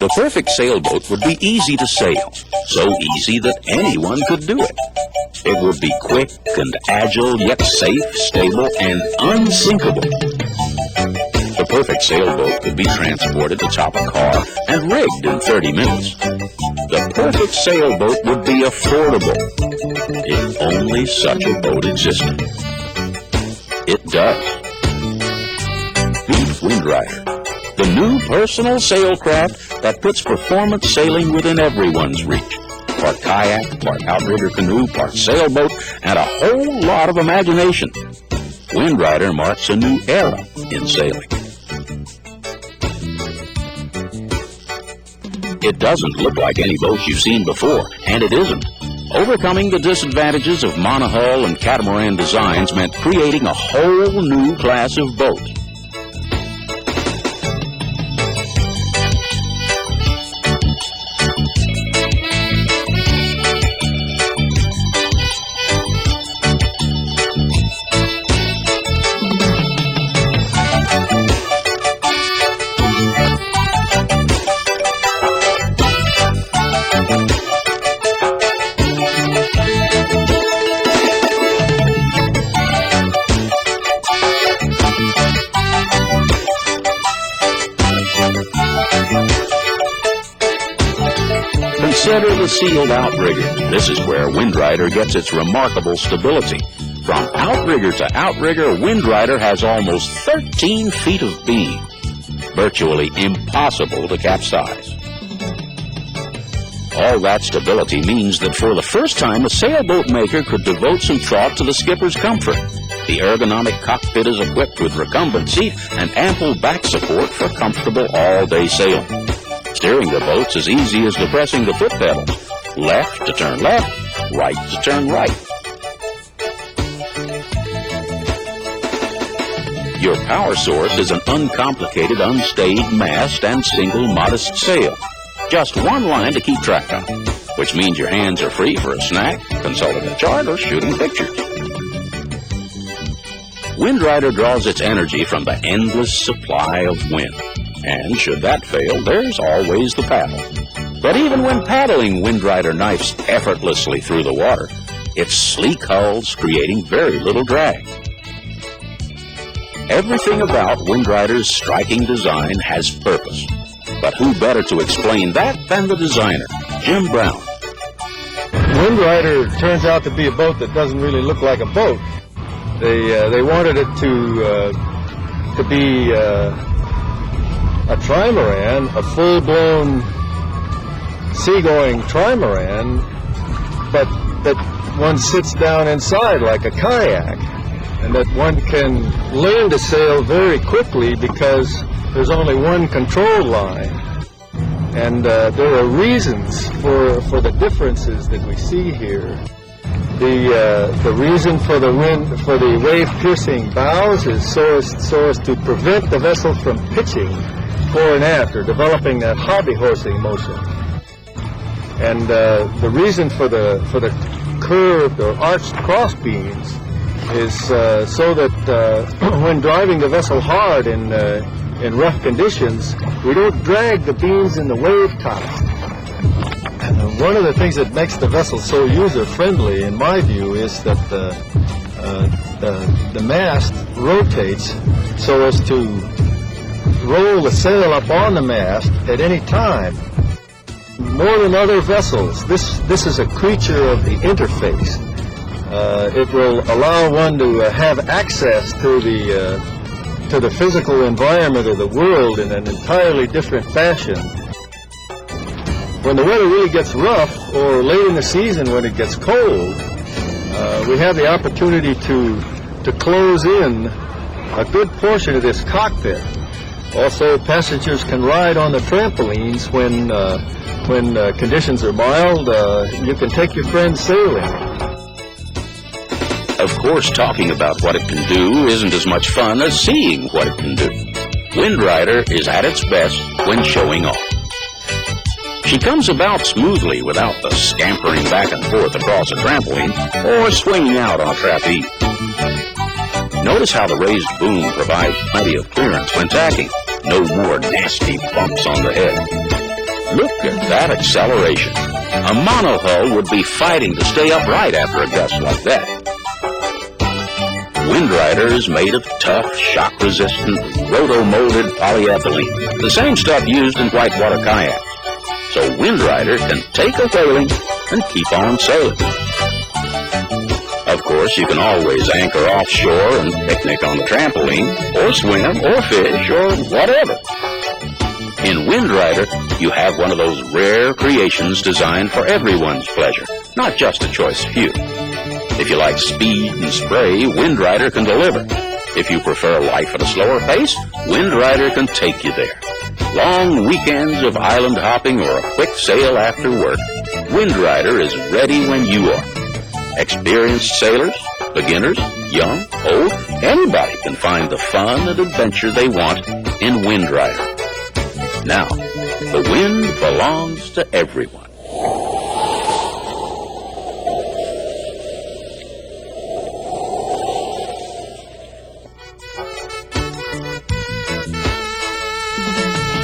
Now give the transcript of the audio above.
The perfect sailboat would be easy to sail, so easy that anyone could do it. It would be quick and agile, yet safe, stable, and unsinkable. The perfect sailboat could be transported atop a car and rigged in 30 minutes. The perfect sailboat would be affordable if only such a boat existed. It does. Meet WindRider, the new personal sailcraft that puts performance sailing within everyone's reach. Part kayak, part outrigger canoe, part sailboat, and a whole lot of imagination. WindRider marks a new era in sailing. It doesn't look like any boat you've seen before, and it isn't. Overcoming the disadvantages of monohull and catamaran designs meant creating a whole new class of boat. Consider the sealed outrigger. This is where WindRider gets its remarkable stability. From outrigger to outrigger, WindRider has almost 13 feet of beam. Virtually impossible to capsize. All that stability means that for the first time, a sailboat maker could devote some thought to the skipper's comfort. The ergonomic cockpit is equipped with recumbent seat and ample back support for comfortable all-day sailing. Steering the boat's as easy as depressing the foot pedals. Left to turn left, right to turn right. Your power source is an uncomplicated, unstayed mast and single modest sail. Just one line to keep track of, which means your hands are free for a snack, consulting a chart, or shooting pictures. WindRider draws its energy from the endless supply of wind. And should that fail, there's always the paddle. But even when paddling, WindRider knifes effortlessly through the water, its sleek hull's creating very little drag. Everything about WindRider's striking design has purpose. But who better to explain that than the designer, Jim Brown? WindRider turns out to be a boat that doesn't really look like a boat. They wanted it to be a trimaran, a full-blown seagoing trimaran, but that one sits down inside like a kayak, and that one can learn to sail very quickly because there's only one control line. And there are reasons for the differences that we see here. The reason for the wave-piercing bows is so as to prevent the vessel from pitching fore and aft, or developing that hobby horsing motion. And the reason for the curved or arched cross beams is so that when driving the vessel hard in rough conditions, we don't drag the beams in the wave tops. One of the things that makes the vessel so user-friendly, in my view, is that the mast rotates so as to roll the sail up on the mast at any time. More than other vessels, this is a creature of the interface. It will allow one to have access to the physical environment of the world in an entirely different fashion. When the weather really gets rough, or late in the season when it gets cold, we have the opportunity to close in a good portion of this cockpit. Also, passengers can ride on the trampolines when conditions are mild. You can take your friends sailing. Of course, talking about what it can do isn't as much fun as seeing what it can do. WindRider is at its best when showing off. She comes about smoothly without the scampering back and forth across a trampoline or swinging out on a trapeze. Notice how the raised boom provides plenty of clearance when tacking. No more nasty bumps on the head. Look at that acceleration. A monohull would be fighting to stay upright after a gust like that. WindRider is made of tough, shock-resistant, roto-molded polyethylene, the same stuff used in whitewater kayaks. So WindRider can take a whaling and keep on sailing. Of course, you can always anchor offshore and picnic on the trampoline, or swim, or fish, or whatever. In WindRider, you have one of those rare creations designed for everyone's pleasure, not just a choice few. If you like speed and spray, WindRider can deliver. If you prefer life at a slower pace, WindRider can take you there. Long weekends of island hopping or a quick sail after work, WindRider is ready when you are. Experienced sailors, beginners, young, old, anybody can find the fun and adventure they want in WindRider. Now, the wind belongs to everyone.